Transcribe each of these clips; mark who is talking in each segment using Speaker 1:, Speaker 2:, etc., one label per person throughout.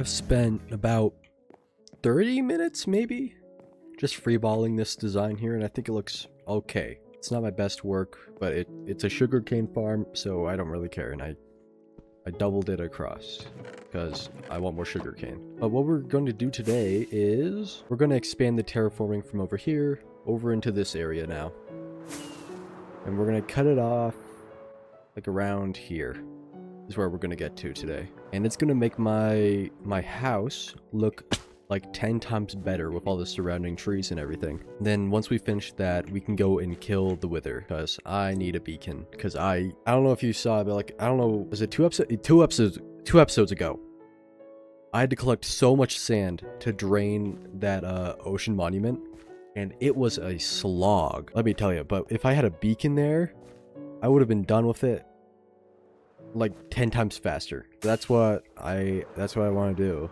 Speaker 1: I've spent about 30 minutes maybe just freeballing this design here, and I think it looks okay. It's not my best work, but it's a sugarcane farm, so I don't really care, and I doubled it across because I want more sugarcane. But what we're going to do today is we're going to expand the terraforming from over here over into this area now. And we're going to cut it off like around here is where we're going to get to today. And it's going to make my house look like 10 times better with all the surrounding trees and everything. Then once we finish that, we can go and kill the wither because I need a beacon. Because I don't know if you saw, but like, I don't know, was it two episodes ago? I had to collect so much sand to drain that ocean monument, and it was a slog, let me tell you. But if I had a beacon there, I would have been done with it like 10 times faster. That's what I want to do,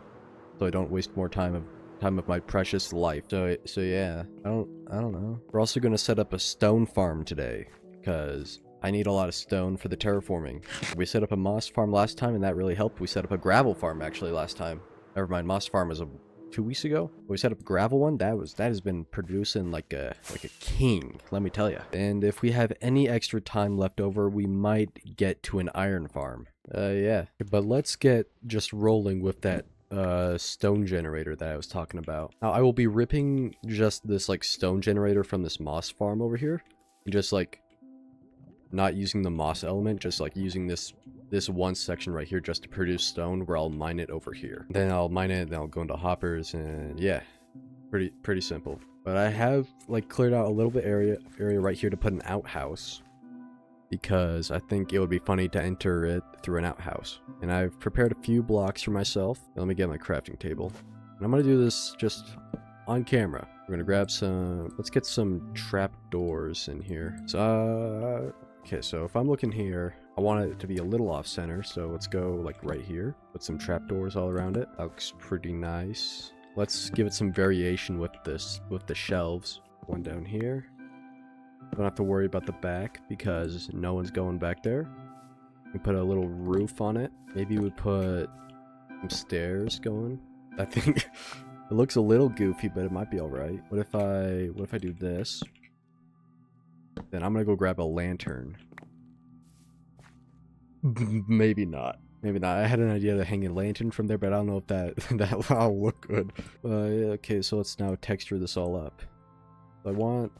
Speaker 1: so I don't waste more time of my precious life. So yeah, I don't know. We're also gonna set up a stone farm today because I need a lot of stone for the terraforming. We set up a moss farm last time, and that really helped. We set up a gravel farm actually last time. Never mind, moss farm was 2 weeks ago. We set up a gravel one. That has been producing like a king, let me tell you. And if we have any extra time left over, we might get to an iron farm. Yeah. But let's get just rolling with that stone generator that I was talking about. Now I will be ripping just this like stone generator from this moss farm over here, and just like not using the moss element, just like using this one section right here just to produce stone, where I'll mine it over here. Then I'll mine it, then I'll go into hoppers, and yeah, pretty simple. But I have like cleared out a little bit area right here to put an outhouse, because I think it would be funny to enter it through an outhouse. And I've prepared a few blocks for myself. Let me get my crafting table. And I'm gonna do this just on camera. We're gonna grab let's get some trap doors in here. So, okay, so if I'm looking here, I want it to be a little off center, so let's go like right here. Put some trap doors all around it. That looks pretty nice. Let's give it some variation with the shelves. One down here. Don't have to worry about the back because no one's going back there. We put a little roof on it. Maybe we put some stairs going. I think it looks a little goofy, but it might be all right. What if I do this? Then I'm gonna go grab a lantern. Maybe not. Maybe not. I had an idea to hang a lantern from there, but I don't know if that'll look good. Yeah, okay, so let's now texture this all up. I want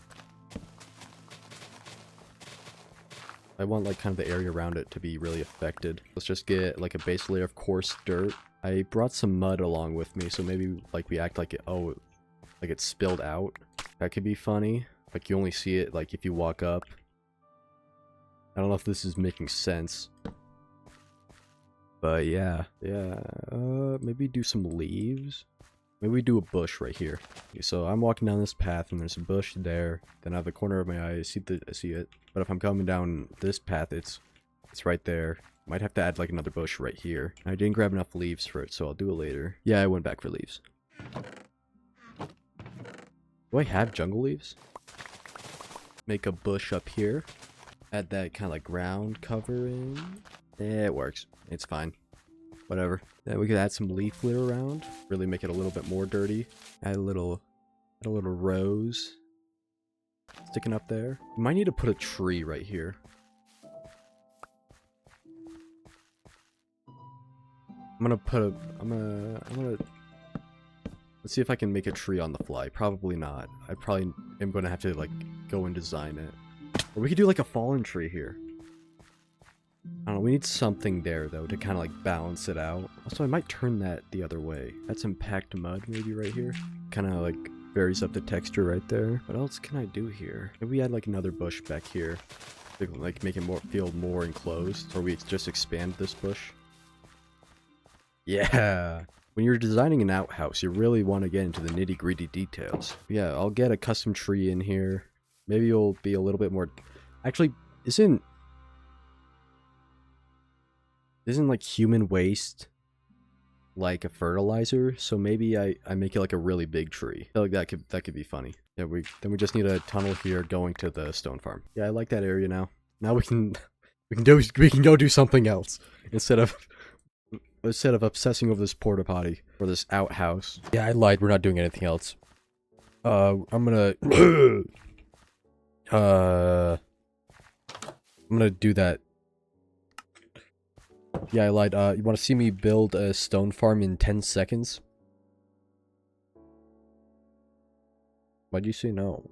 Speaker 1: like kind of the area around it to be really affected. Let's just get like a base layer of coarse dirt. I brought some mud along with me, so maybe like we act like it spilled out. That could be funny. Like you only see it like if you walk up. I don't know if this is making sense. But yeah. Maybe do some leaves. Maybe we do a bush right here. Okay, so I'm walking down this path and there's a bush there. Then out of the corner of my eye, I see it. But if I'm coming down this path, it's right there. Might have to add like another bush right here. I didn't grab enough leaves for it, so I'll do it later. Yeah, I went back for leaves. Do I have jungle leaves? Make a bush up here. Add that kind of like ground covering. Yeah, it works. It's fine. Whatever. Then we could add some leaf litter around. Really make it a little bit more dirty. Add a little rose sticking up there. Might need to put a tree right here. I'm gonna let's see if I can make a tree on the fly. Probably not. I probably am gonna have to like go and design it. Or we could do like a fallen tree here. I don't know, we need something there though to kind of like balance it out. Also, I might turn that the other way. Add some packed mud maybe right here. Kind of like varies up the texture right there. What else can I do here? Maybe we add like another bush back here. Like make it feel more enclosed. Or we just expand this bush. Yeah. When you're designing an outhouse, you really want to get into the nitty-gritty details. Yeah, I'll get a custom tree in here. Maybe you'll be a little bit more... Actually, isn't like human waste like a fertilizer? So maybe I make it like a really big tree. I feel like that could be funny. Yeah, then we just need a tunnel here going to the stone farm. Yeah, I like that area now. Now we can go do something else instead of instead of obsessing over this porta potty or this outhouse. Yeah, I lied. We're not doing anything else. I'm gonna I'm gonna do that. Yeah, I lied. You want to see me build a stone farm in 10 seconds? Why'd you say no?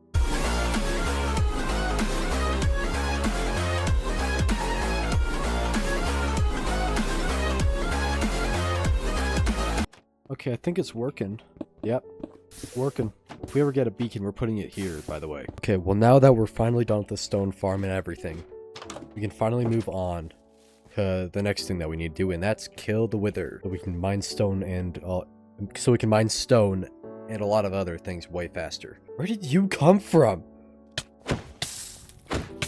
Speaker 1: Okay, I think it's working. Yep, it's working. If we ever get a beacon, we're putting it here, by the way. Okay, well now that we're finally done with the stone farm and everything, we can finally move on to the next thing that we need to do, and that's kill the wither. So we can mine stone and a lot of other things way faster. Where did you come from?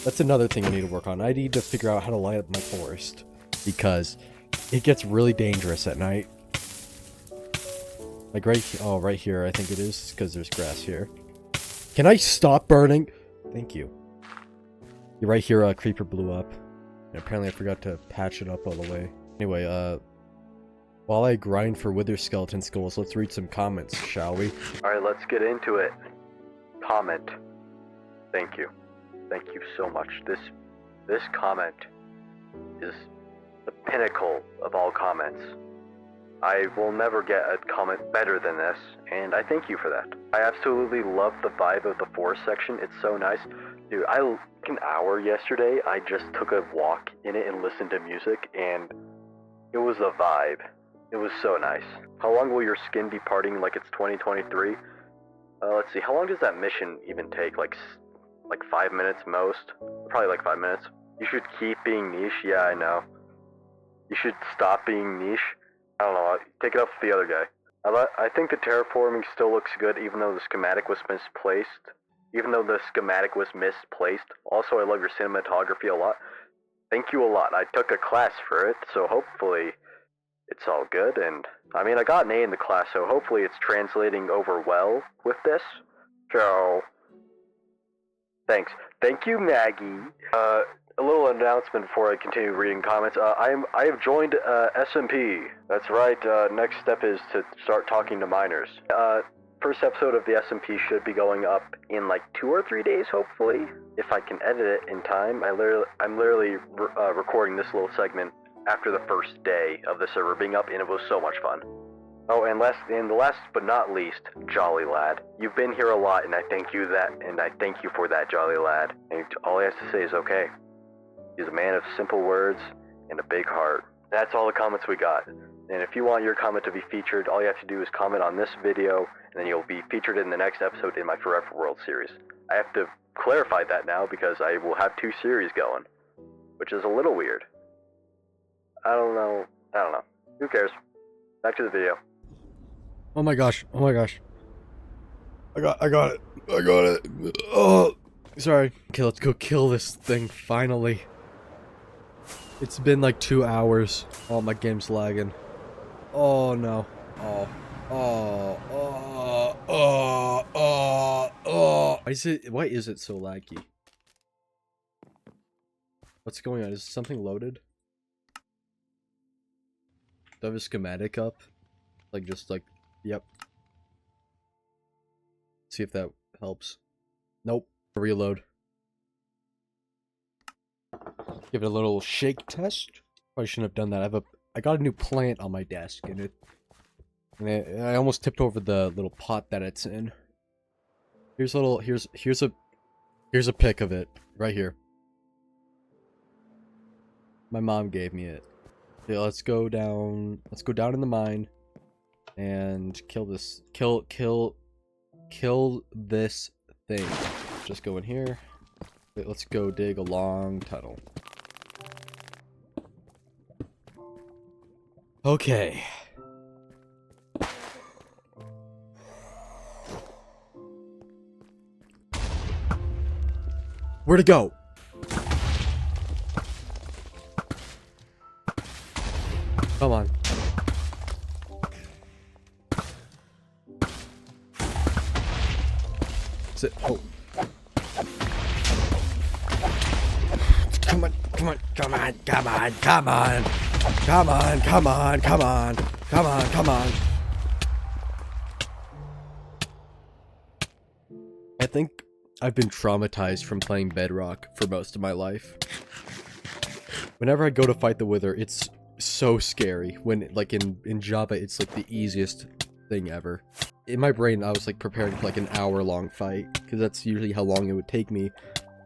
Speaker 1: That's another thing I need to work on. I need to figure out how to light up my forest, because it gets really dangerous at night. Like right here, I think it is, because there's grass here. Can I stop burning? Thank you. You're right here, a creeper blew up. And apparently I forgot to patch it up all the way. Anyway, while I grind for wither skeleton skulls, let's read some comments, shall we? Alright, let's get into it. Comment. Thank you. Thank you so much. This comment is the pinnacle of all comments. I will never get a comment better than this, and I thank you for that. I absolutely love the vibe of the forest section. It's so nice. Dude, an hour yesterday, I just took a walk in it and listened to music, and it was a vibe. It was so nice. How long will your skin be parting like it's 2023? Let's see, how long does that mission even take? Like 5 minutes most? Probably like 5 minutes. You should keep being niche. Yeah, I know. You should stop being niche. I don't know, take it up with the other guy. I think the terraforming still looks good even though the schematic was misplaced. Also, I love your cinematography a lot. Thank you a lot. I took a class for it, so hopefully it's all good. And, I mean, I got an A in the class, so hopefully it's translating over well with this. So, thanks. Thank you, Maggie. A little announcement before I continue reading comments. I have joined SMP. That's right. Next step is to start talking to miners. First episode of the SMP should be going up in like 2 or 3 days, hopefully, if I can edit it in time. I'm literally recording this little segment after the first day of the server being up, and it was so much fun. Oh, and last but not least, Jolly Lad. You've been here a lot, and I thank you for that, Jolly Lad. And all I have to say is okay. He's a man of simple words and a big heart. That's all the comments we got. And if you want your comment to be featured, all you have to do is comment on this video, and then you'll be featured in the next episode in my Foreverworld series. I have to clarify that now because I will have 2 series going, which is a little weird. I don't know. Who cares? Back to the video. Oh my gosh. I got it. Oh, sorry. Okay, let's go kill this thing finally. It's been like 2 hours. Oh, my game's lagging. Oh no. Why is it so laggy? What's going on? Is something loaded? Do I have a schematic up? Yep. See if that helps. Nope. Reload. Give it a little shake test. Probably shouldn't have done that. I got a new plant on my desk, and I almost tipped over the little pot that it's in. Here's a pic of it right here. My mom gave me it. Okay, let's go down in the mine and kill this thing. Just go in here. Wait, let's go dig a long tunnel. Okay. Where'd it go? Come on. Sit. Oh. Come on. Come on, come on, come on. Come on, come on. I think I've been traumatized from playing Bedrock for most of my life. Whenever I go to fight the Wither, it's so scary. When, like, in Java, it's, like, the easiest thing ever. In my brain, I was, like, preparing for, like, an hour-long fight, because that's usually how long it would take me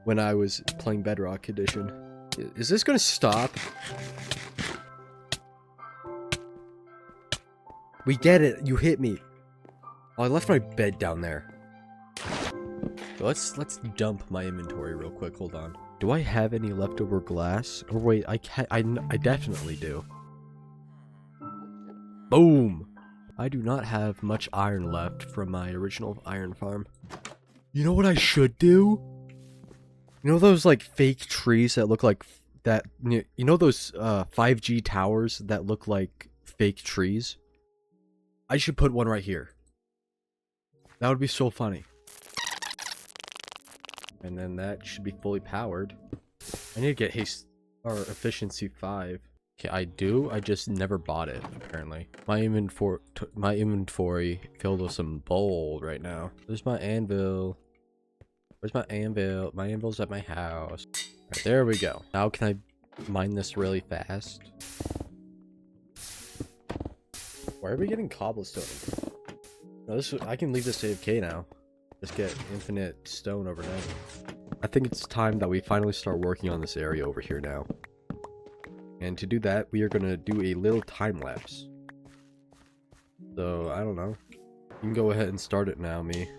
Speaker 1: when I was playing Bedrock Edition. Is this gonna stop? We get it. You hit me. Oh, I left my bed down there. So let's dump my inventory real quick. Hold on. Do I have any leftover glass? Or wait, I definitely do. Boom. I do not have much iron left from my original iron farm. You know what I should do? You know those like fake trees that look like that? You know those 5G towers that look like fake trees? I should put one right here. That would be so funny. And then that should be fully powered. I need to get haste or efficiency 5. Okay, I do. I just never bought it, apparently. My inventory filled with some gold right now. There's my anvil. Where's my anvil? My anvil's at my house. Right, there we go. Now can I mine this really fast? Why are we getting cobblestone? No, I can leave this AFK now. Just get infinite stone overnight. I think it's time that we finally start working on this area over here now. And to do that, we are going to do a little time lapse. So, I don't know. You can go ahead and start it now, me.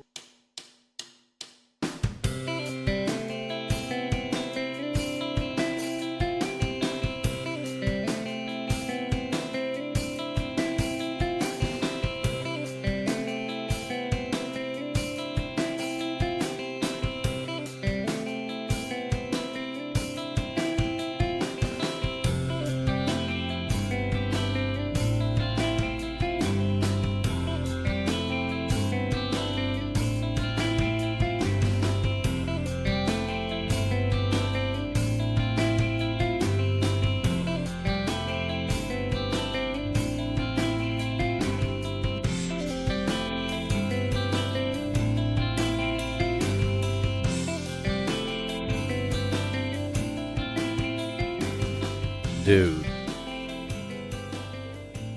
Speaker 1: Dude,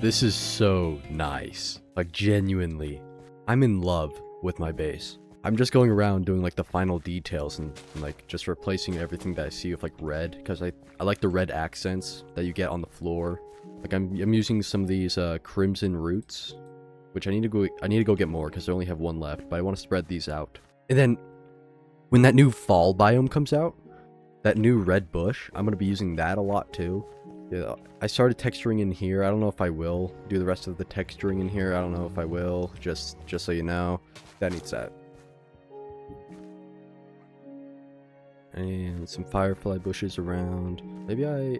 Speaker 1: this is so nice. Like, genuinely, I'm in love with my base. I'm just going around doing like the final details and like just replacing everything that I see with like red, because I like the red accents that you get on the floor. Like I'm using some of these crimson roots, which I need to go get more because I only have one left, but I want to spread these out. And then when that new fall biome comes out, that new red bush, I'm going to be using that a lot too. Yeah, I started texturing in here. I don't know if I will do the rest of the texturing in here. I don't know if I will, just so you know. That needs that. And some firefly bushes around. Maybe I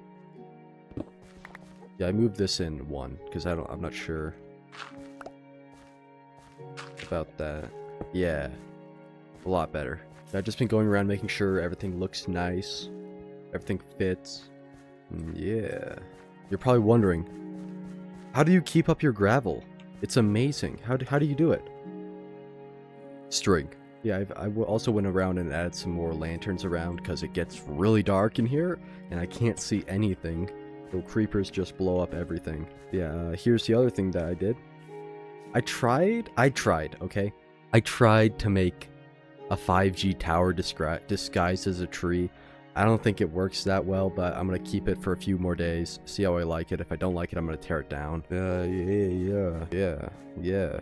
Speaker 1: moved this in one because I'm not sure about that. Yeah, a lot better. I've just been going around making sure everything looks nice, everything fits. Yeah. You're probably wondering, how do you keep up your gravel? It's amazing. How do you do it? String. Yeah, I also went around and added some more lanterns around because it gets really dark in here and I can't see anything. So creepers just blow up everything. Yeah, here's the other thing that I did. I tried, okay? I tried to make a 5G tower disguised as a tree. I don't think it works that well, but I'm going to keep it for a few more days, see how I like it. If I don't like it, I'm going to tear it down. Yeah.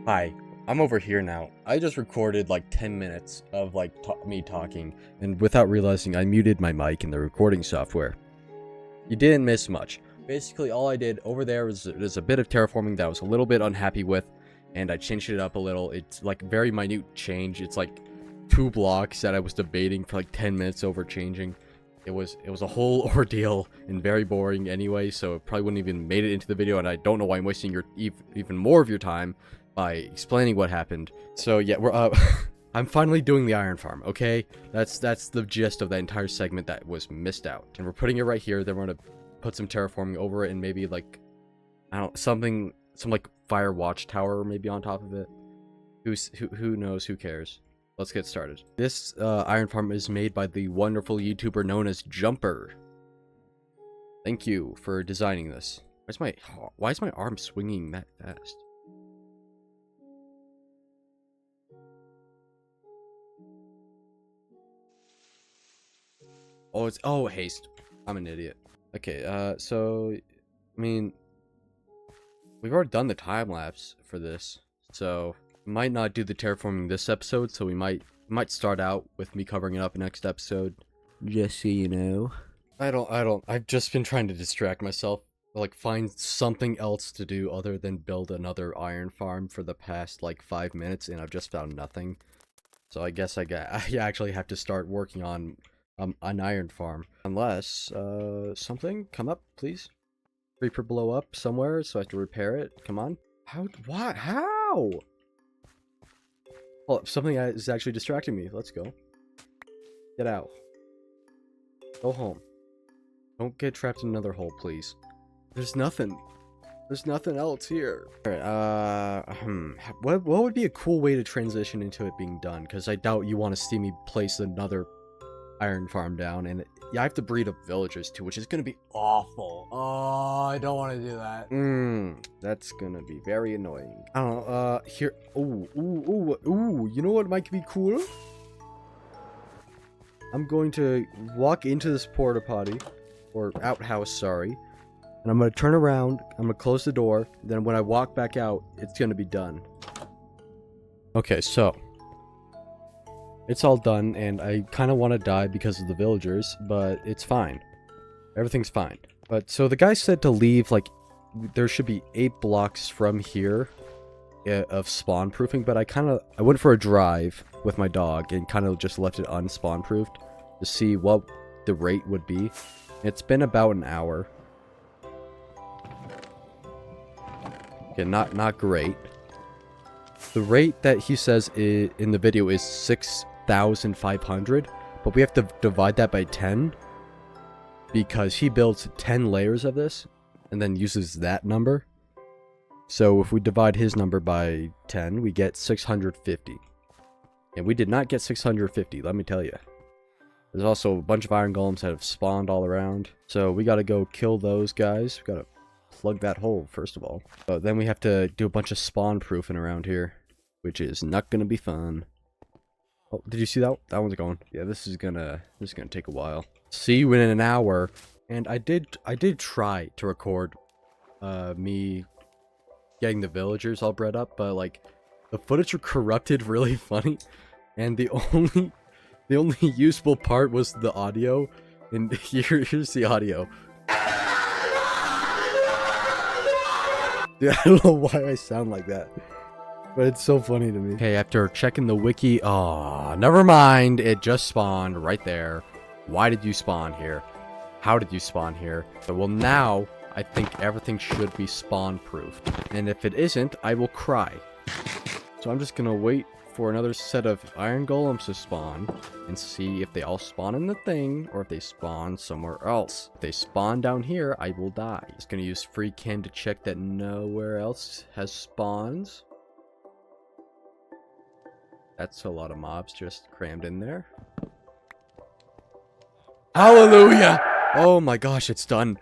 Speaker 1: Hi, I'm over here now. I just recorded like 10 minutes of like me talking, and without realizing I muted my mic in the recording software. You didn't miss much. Basically, all I did over there was a bit of terraforming that I was a little bit unhappy with, and I changed it up a little. It's like very minute change. It's like 2 blocks that I was debating for like 10 minutes over changing. It was a whole ordeal and very boring anyway, so it probably wouldn't even made it into the video, and I don't know why I'm wasting your even more of your time by explaining what happened. So yeah, we're I'm finally doing the iron farm, okay? That's the gist of that entire segment that was missed out. And we're putting it right here. Then we're gonna put some terraforming over it and maybe like, I don't, some like fire watchtower maybe on top of it. Who knows? Who cares? Let's get started. This iron farm is made by the wonderful YouTuber known as Jumper. Thank you for designing this. Why is my arm swinging that fast? Oh, haste. I'm an idiot. Okay, so I mean, we've already done the time lapse for this, so we might not do the terraforming this episode. So we might start out with me covering it up next episode, just so you know. I've just been trying to distract myself, like find something else to do other than build another iron farm for the past like 5 minutes, and I've just found nothing. So I guess I actually have to start working on an iron farm. Unless, something come up, please. Creeper blow up somewhere, so I have to repair it. Come on. How? What? How? Oh, something is actually distracting me. Let's go. Get out. Go home. Don't get trapped in another hole, please. There's nothing. There's nothing else here. Alright, what would be a cool way to transition into it being done? Because I doubt you want to see me place another iron farm down, and yeah, I have to breed up villagers too, which is gonna be awful. Oh, I don't want to do that. That's gonna be very annoying. I don't know. Here. Ooh. You know what might be cool? I'm going to walk into this porta potty, or outhouse, sorry, and I'm gonna turn around. I'm gonna close the door. Then when I walk back out, it's gonna be done. Okay, so it's all done, and I kind of want to die because of the villagers, but it's fine. Everything's fine. But so the guy said to leave, like, there should be 8 blocks from here of spawn proofing, but I went for a drive with my dog and kind of just left it unspawn proofed to see what the rate would be. It's been about an hour. Okay, not great. The rate that he says in the video is 6,500, but we have to divide that by 10 because he builds 10 layers of this and then uses that number. So if we divide his number by 10, we get 650. And we did not get 650, let me tell you. There's also a bunch of iron golems that have spawned all around. So we gotta go kill those guys. We gotta plug that hole, first of all. Then we have to do a bunch of spawn proofing around here, which is not gonna be fun. Oh, did you see that? That one's going. Yeah, this is gonna take a while. See you in an hour. And I did try to record me getting the villagers all bred up, but like the footage were corrupted really funny, and the only useful part was the audio. And here's the audio. Dude, I don't know why I sound like that, but it's so funny to me. Okay, after checking the wiki, never mind. It just spawned right there. Why did you spawn here? How did you spawn here? Well, now I think everything should be spawn proofed. And if it isn't, I will cry. So I'm just gonna wait for another set of iron golems to spawn and see if they all spawn in the thing or if they spawn somewhere else. If they spawn down here, I will die. Just gonna use free cam to check that nowhere else has spawns. That's a lot of mobs just crammed in there. Hallelujah! Oh my gosh, it's done.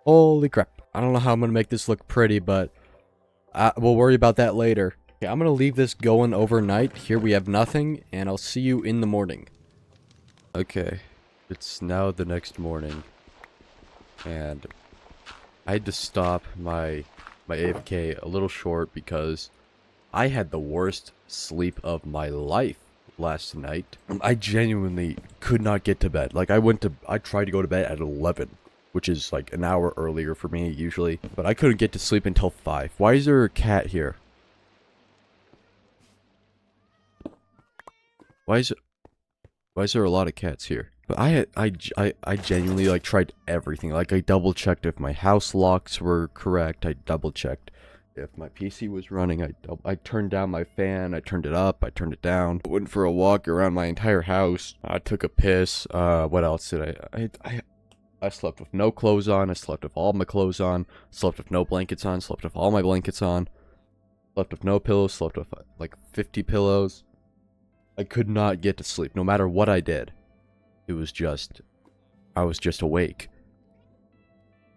Speaker 1: Holy crap. I don't know how I'm gonna make this look pretty, but we'll worry about that later. Okay, I'm gonna leave this going overnight. Here we have nothing, and I'll see you in the morning. Okay, it's now the next morning, and I had to stop my AFK a little short because I had the worst sleep of my life last night. I genuinely could not get to bed. Like, I tried to go to bed at 11, which is like an hour earlier for me usually, but I couldn't get to sleep until 5. Why is there a cat here? Why is there a lot of cats here? But I genuinely like tried everything. Like, I double checked if my house locks were correct. I double checked If my PC was running, I turned down my fan, I turned it up, I turned it down. I went for a walk around my entire house. I took a piss. What else did I slept with no clothes on. I slept with all my clothes on. Slept with no blankets on. Slept with all my blankets on. Slept with no pillows. Slept with like 50 pillows. I could not get to sleep, no matter what I did. I was just awake.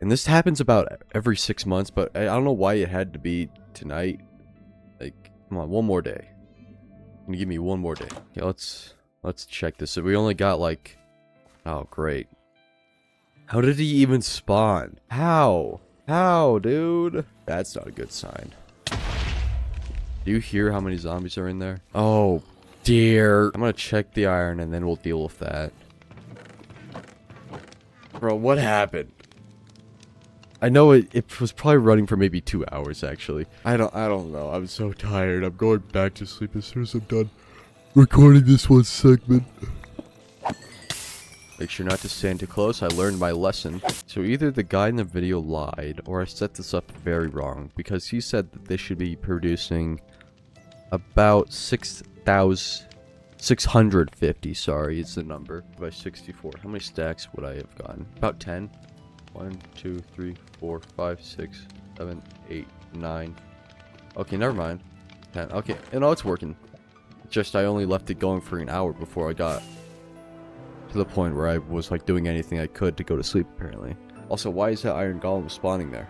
Speaker 1: And this happens about every 6 months, but I don't know why it had to be tonight. Like, come on, one more day. Can you give me one more day? Okay, let's check this. So we only got like, oh great. How did he even spawn? How, dude? That's not a good sign. Do you hear how many zombies are in there? Oh dear. I'm gonna check the iron and then we'll deal with that. Bro, what happened? I know it was probably running for maybe 2 hours, actually. I don't know. I'm so tired. I'm going back to sleep as soon as I'm done recording this one segment. Make sure not to stand too close. I learned my lesson. So either the guy in the video lied, or I set this up very wrong, because he said that they should be producing about 6,650, sorry, it's the number, by 64. How many stacks would I have gotten? About 10? 1, 2, 3, 4, 5, 6, 7, 8, 9. Okay, never mind. 10. Okay, you know, it's working. Just I only left it going for an hour before I got to the point where I was like doing anything I could to go to sleep, apparently. Also, why is that iron golem spawning there?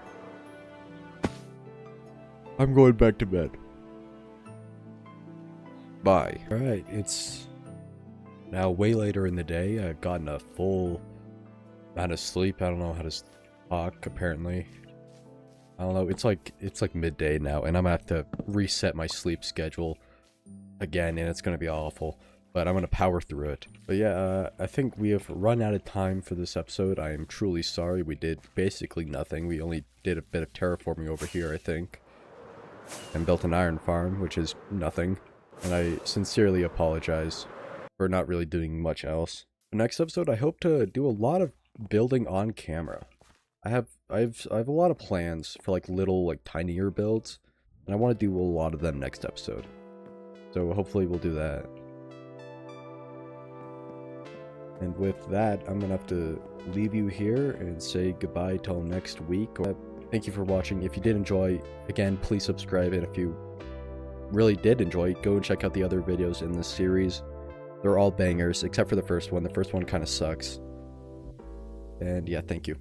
Speaker 1: I'm going back to bed. Bye. Alright, it's now way later in the day. I've gotten a full amount of sleep. I don't know how to talk, apparently. I don't know, it's like midday now, and I'm gonna have to reset my sleep schedule again, and it's gonna be awful. But I'm gonna power through it. But yeah, I think we have run out of time for this episode. I am truly sorry. We did basically nothing. We only did a bit of terraforming over here, I think. And built an iron farm, which is nothing. And I sincerely apologize for not really doing much else. The next episode, I hope to do a lot of building on camera. I have a lot of plans for like little, like tinier builds. And I want to do a lot of them next episode. So hopefully we'll do that. And with that, I'm gonna have to leave you here and say goodbye till next week. Thank you for watching. If you did enjoy, again, please subscribe. And if you really did enjoy, go and check out the other videos in this series. They're all bangers, except for the first one. The first one kind of sucks. And yeah, thank you.